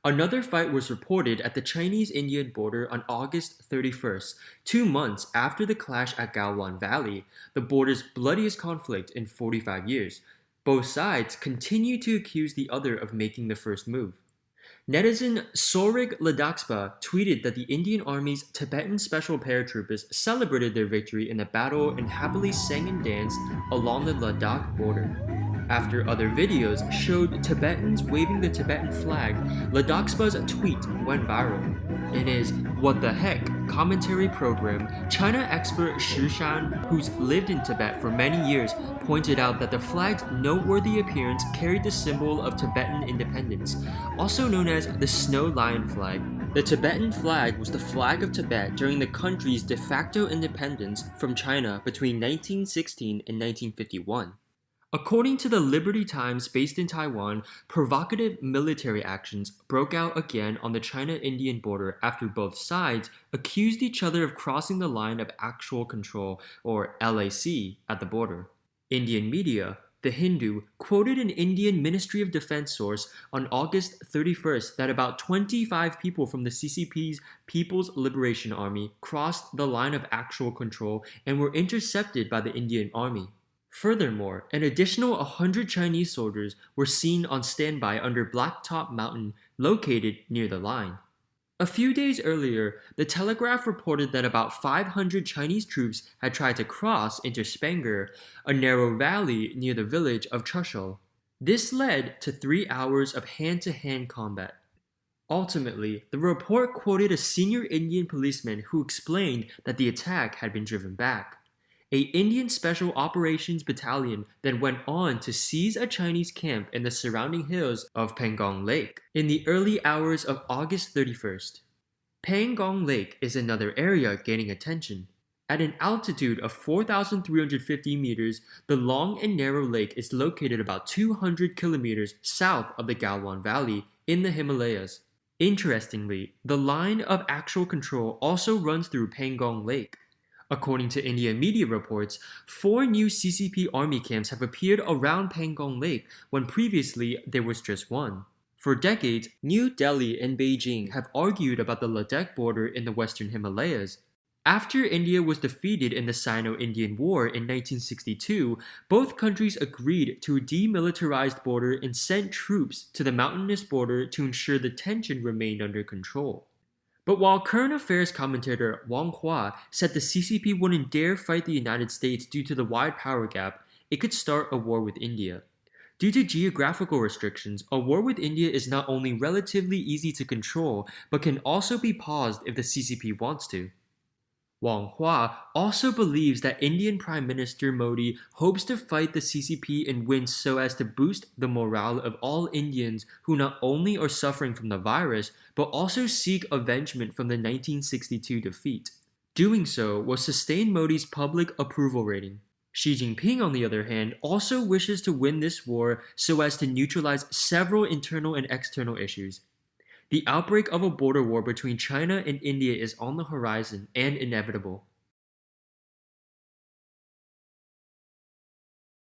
Another fight was reported at the Chinese-Indian border on August 31st, 2 months after the clash at Galwan Valley, the border's bloodiest conflict in 45 years. Both sides continue to accuse the other of making the first move. Netizen Sorig Ladakspa tweeted that the Indian Army's Tibetan special paratroopers celebrated their victory in the battle and happily sang and danced along the Ladakh border. After other videos showed Tibetans waving the Tibetan flag, Ladakspa's tweet went viral. In his What the Heck commentary program, China expert Shi Shan, who's lived in Tibet for many years, pointed out that the flag's noteworthy appearance carried the symbol of Tibetan independence, also known as the snow lion flag. The Tibetan flag was the flag of Tibet during the country's de facto independence from China between 1916 and 1951. According to the Liberty Times based in Taiwan, provocative military actions broke out again on the China-Indian border after both sides accused each other of crossing the line of actual control, or LAC, at the border. Indian media, The Hindu, quoted an Indian Ministry of Defense source on August 31st that about 25 people from the CCP's People's Liberation Army crossed the line of actual control and were intercepted by the Indian Army. Furthermore, an additional 100 Chinese soldiers were seen on standby under Blacktop Mountain, located near the line. A few days earlier, the Telegraph reported that about 500 Chinese troops had tried to cross into Spanger, a narrow valley near the village of Chushul. This led to 3 hours of hand-to-hand combat. Ultimately, the report quoted a senior Indian policeman who explained that the attack had been driven back. A Indian Special Operations Battalion then went on to seize a Chinese camp in the surrounding hills of Pangong Lake in the early hours of August 31st. Pangong Lake is another area gaining attention. At an altitude of 4,350 meters, the long and narrow lake is located about 200 kilometers south of the Galwan Valley in the Himalayas. Interestingly, the line of actual control also runs through Pangong Lake. According to Indian media reports, 4 new CCP army camps have appeared around Pangong Lake when previously there was just one. For decades, New Delhi and Beijing have argued about the Ladakh border in the western Himalayas. After India was defeated in the Sino-Indian War in 1962, both countries agreed to a demilitarized border and sent troops to the mountainous border to ensure the tension remained under control. But while current affairs commentator Wang Hua said the CCP wouldn't dare fight the United States due to the wide power gap, it could start a war with India. Due to geographical restrictions, a war with India is not only relatively easy to control, but can also be paused if the CCP wants to. Wang Hua also believes that Indian Prime Minister Modi hopes to fight the CCP and win so as to boost the morale of all Indians who not only are suffering from the virus, but also seek avengement from the 1962 defeat. Doing so will sustain Modi's public approval rating. Xi Jinping, on the other hand, also wishes to win this war so as to neutralize several internal and external issues. The outbreak of a border war between China and India is on the horizon and inevitable.